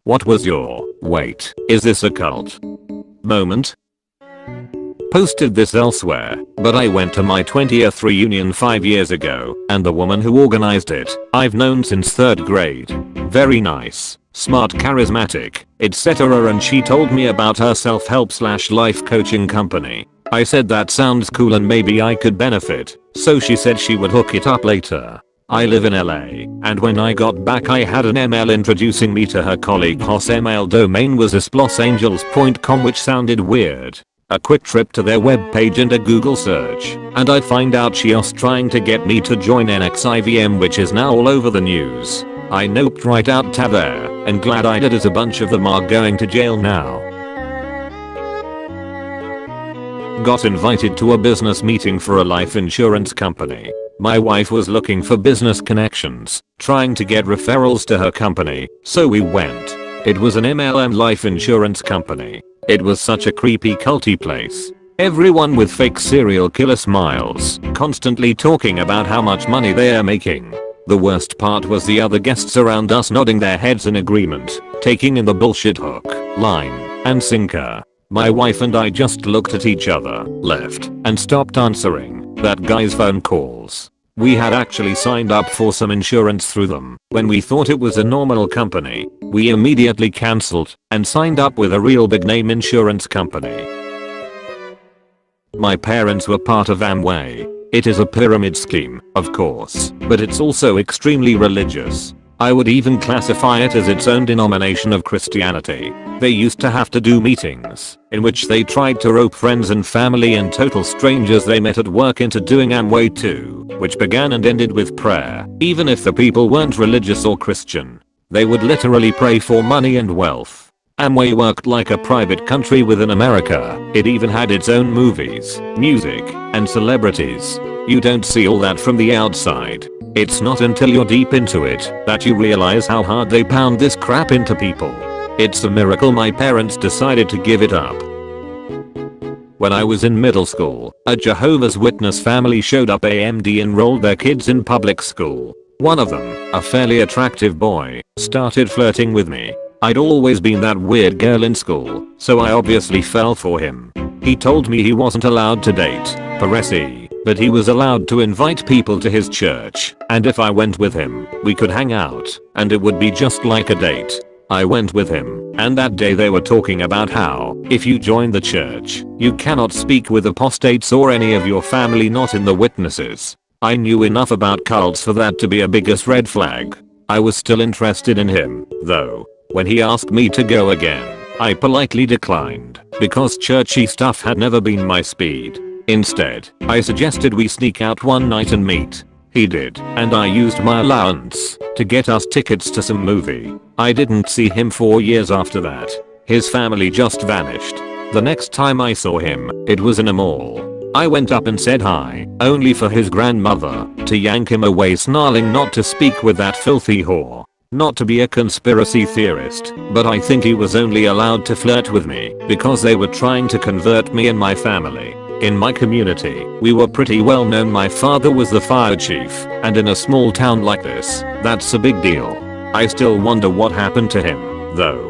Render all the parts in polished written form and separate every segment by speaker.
Speaker 1: What was your, wait, is this a cult moment? Posted this elsewhere, but I went to my 20th reunion 5 years ago, and the woman who organized it, I've known since 3rd grade. Very nice, smart, charismatic, etc. And she told me about her self-help/life coaching company. I said that sounds cool and maybe I could benefit, so she said she would hook it up later. I live in LA, and when I got back I had an email introducing me to her colleague. Hos email domain was isplosangels.com, which sounded weird. A quick trip to their webpage and a Google search, and I'd find out she was trying to get me to join NXIVM, which is now all over the news. I noped right out to there, and glad I did, as a bunch of them are going to jail now. Got invited to a business meeting for a life insurance company. My wife was looking for business connections, trying to get referrals to her company, so we went. It was an MLM life insurance company. It was such a creepy culty place. Everyone with fake serial killer smiles, constantly talking about how much money they are making. The worst part was the other guests around us nodding their heads in agreement, taking in the bullshit hook, line, and sinker. My wife and I just looked at each other, left, and stopped answering that guy's phone calls. We had actually signed up for some insurance through them. When we thought it was a normal company, we immediately cancelled and signed up with a real big name insurance company. My parents were part of Amway. It is a pyramid scheme, of course, but it's also extremely religious. I would even classify it as its own denomination of Christianity. They used to have to do meetings, in which they tried to rope friends and family and total strangers they met at work into doing Amway too, which began and ended with prayer, even if the people weren't religious or Christian. They would literally pray for money and wealth. Amway worked like a private country within America. It even had its own movies, music, and celebrities. You don't see all that from the outside. It's not until you're deep into it that you realize how hard they pound this crap into people. It's a miracle my parents decided to give it up. When I was in middle school, a Jehovah's Witness family showed up. AMD enrolled their kids in public school. One of them, a fairly attractive boy, started flirting with me. I'd always been that weird girl in school, so I obviously fell for him. He told me he wasn't allowed to date Paresi, but he was allowed to invite people to his church, and if I went with him, we could hang out, and it would be just like a date. I went with him, and that day they were talking about how, if you join the church, you cannot speak with apostates or any of your family not in the witnesses. I knew enough about cults for that to be a biggest red flag. I was still interested in him, though. When he asked me to go again, I politely declined, because churchy stuff had never been my speed. Instead, I suggested we sneak out one night and meet. He did, and I used my allowance to get us tickets to some movie. I didn't see him for years after that. His family just vanished. The next time I saw him, it was in a mall. I went up and said hi, only for his grandmother to yank him away, snarling not to speak with that filthy whore. Not to be a conspiracy theorist, but I think he was only allowed to flirt with me because they were trying to convert me and my family. In my community, we were pretty well known. My father was the fire chief, and in a small town like this, that's a big deal. I still wonder what happened to him, though.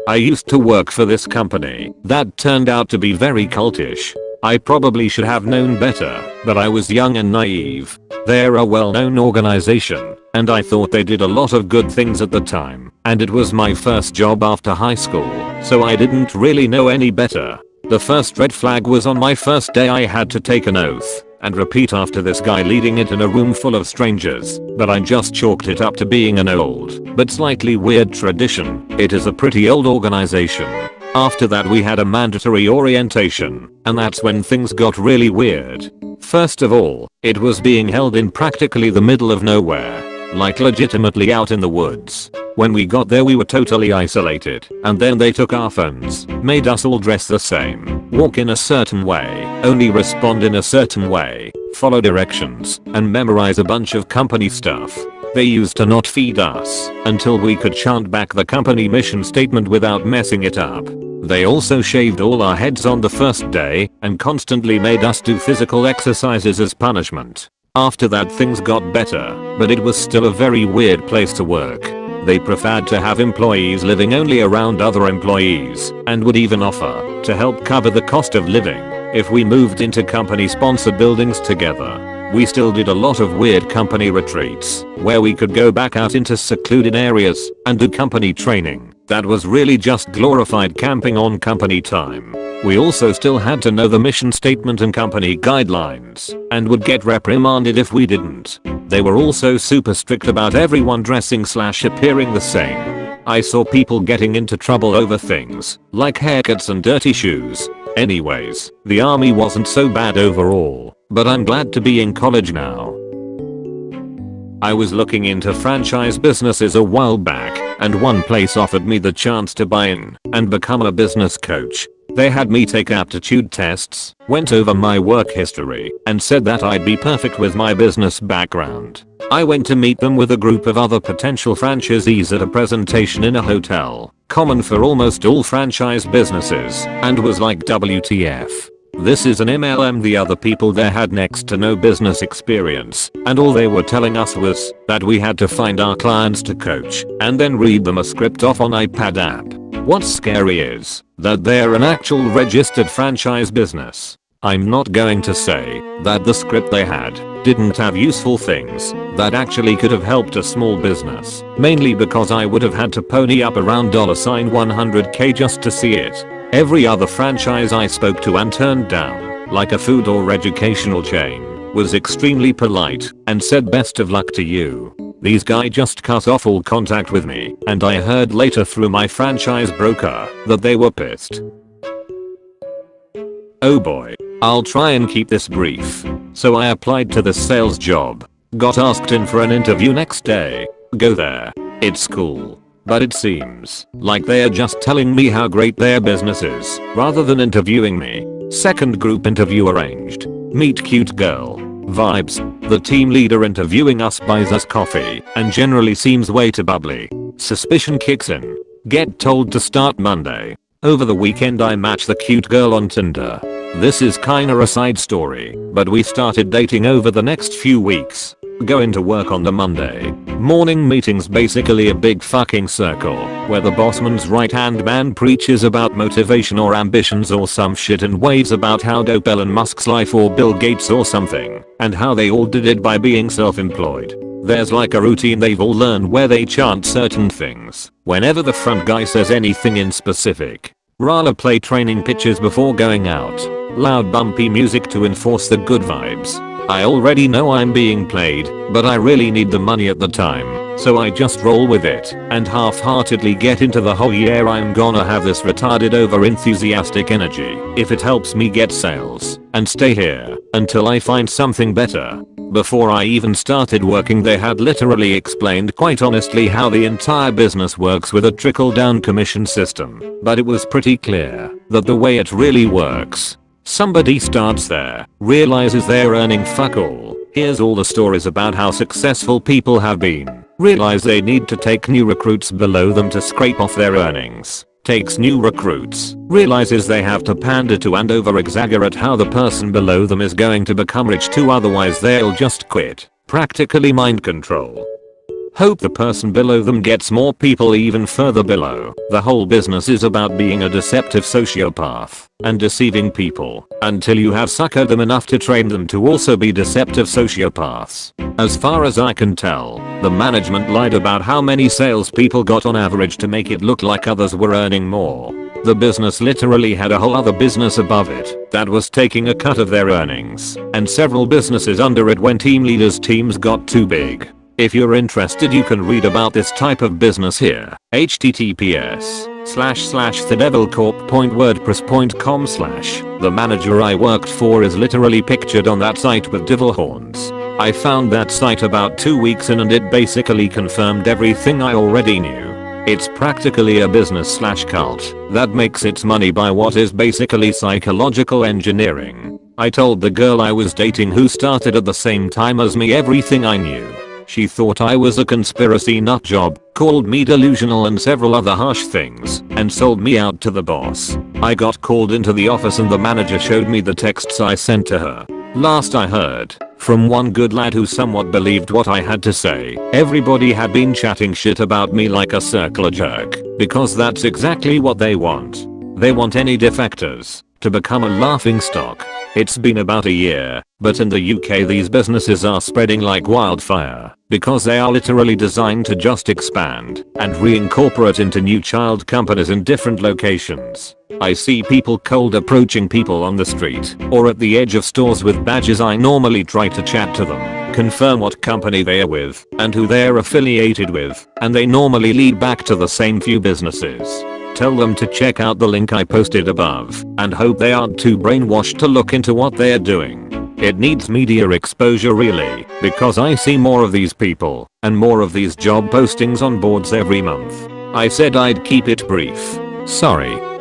Speaker 1: I used to work for this company that turned out to be very cultish. I probably should have known better, but I was young and naive. They're a well-known organization, and I thought they did a lot of good things at the time, and it was my first job after high school, so I didn't really know any better. The first red flag was on my first day. I had to take an oath and repeat after this guy leading it in a room full of strangers, but I just chalked it up to being an old but slightly weird tradition. It is a pretty old organization. After that we had a mandatory orientation, and that's when things got really weird. First of all, it was being held in practically the middle of nowhere, like legitimately out in the woods. When we got there we were totally isolated, and then they took our phones, made us all dress the same, walk in a certain way, only respond in a certain way, follow directions, and memorize a bunch of company stuff. They used to not feed us until we could chant back the company mission statement without messing it up. They also shaved all our heads on the first day and constantly made us do physical exercises as punishment. After that things got better, but it was still a very weird place to work. They preferred to have employees living only around other employees and would even offer to help cover the cost of living if we moved into company sponsored buildings together. We still did a lot of weird company retreats where we could go back out into secluded areas and do company training. That was really just glorified camping on company time. We also still had to know the mission statement and company guidelines and would get reprimanded if we didn't. They were also super strict about everyone dressing/appearing the same. I saw people getting into trouble over things like haircuts and dirty shoes. Anyways, the army wasn't so bad overall, but I'm glad to be in college now. I was looking into franchise businesses a while back, and one place offered me the chance to buy in and become a business coach. They had me take aptitude tests, went over my work history, and said that I'd be perfect with my business background. I went to meet them with a group of other potential franchisees at a presentation in a hotel, common for almost all franchise businesses, and was like, WTF. This is an MLM. The other people there had next to no business experience, and all they were telling us was that we had to find our clients to coach and then read them a script off on iPad app. What's scary is that they're an actual registered franchise business. I'm not going to say that the script they had didn't have useful things that actually could have helped a small business, mainly because I would have had to pony up around $100K just to see it. Every other franchise I spoke to and turned down, like a food or educational chain, was extremely polite and said best of luck to you. These guys just cut off all contact with me, and I heard later through my franchise broker that they were pissed. Oh boy. I'll try and keep this brief. So I applied to the sales job. Got asked in for an interview next day. Go there. It's cool. But it seems like they are just telling me how great their business is rather than interviewing me. Second group interview arranged. Meet cute girl. Vibes. The team leader interviewing us buys us coffee and generally seems way too bubbly. Suspicion kicks in. Get told to start Monday. Over the weekend I match the cute girl on Tinder. This is kinda a side story, but we started dating over the next few weeks. Go into work on the Monday. Morning meetings, basically a big fucking circle where the bossman's right hand man preaches about motivation or ambitions or some shit and waves about how dope Elon Musk's life or Bill Gates or something, and how they all did it by being self-employed. There's like a routine they've all learned where they chant certain things whenever the front guy says anything in specific. Rala play training pitches before going out. Loud bumpy music to enforce the good vibes. I already know I'm being played, but I really need the money at the time, so I just roll with it and half-heartedly get into the whole yeah I'm gonna have this retarded over-enthusiastic energy if it helps me get sales and stay here until I find something better. Before I even started working they had literally explained quite honestly how the entire business works with a trickle-down commission system, but it was pretty clear that the way it really works, somebody starts there, realizes they're earning fuck all, hears all the stories about how successful people have been, realize they need to take new recruits below them to scrape off their earnings, takes new recruits, realizes they have to pander to and over-exaggerate how the person below them is going to become rich too, otherwise they'll just quit. Practically mind control. Hope the person below them gets more people even further below. The whole business is about being a deceptive sociopath and deceiving people until you have suckered them enough to train them to also be deceptive sociopaths. As far as I can tell, the management lied about how many salespeople got on average to make it look like others were earning more. The business literally had a whole other business above it that was taking a cut of their earnings, and several businesses under it when team leaders' teams got too big. If you're interested you can read about this type of business here. https://thedevilcorp.wordpress.com/. The manager I worked for is literally pictured on that site with devil horns. I found that site about 2 weeks in and it basically confirmed everything I already knew. It's practically a business/cult that makes its money by what is basically psychological engineering. I told the girl I was dating who started at the same time as me everything I knew. She thought I was a conspiracy nutjob, called me delusional and several other harsh things, and sold me out to the boss. I got called into the office and the manager showed me the texts I sent to her. Last I heard, From one good lad who somewhat believed what I had to say. Everybody had been chatting shit about me like a circular jerk, because that's exactly what they want. They want any defectors to become a laughing stock. It's been about a year, but in the UK these businesses are spreading like wildfire, because they are literally designed to just expand and reincorporate into new child companies in different locations. I see people cold approaching people on the street or at the edge of stores with badges. I normally try to chat to them, confirm what company they are with and who they are affiliated with, and they normally lead back to the same few businesses. Tell them to check out the link I posted above and hope they aren't too brainwashed to look into what they're doing. It needs media exposure really, because I see more of these people and more of these job postings on boards every month. I said I'd keep it brief. Sorry.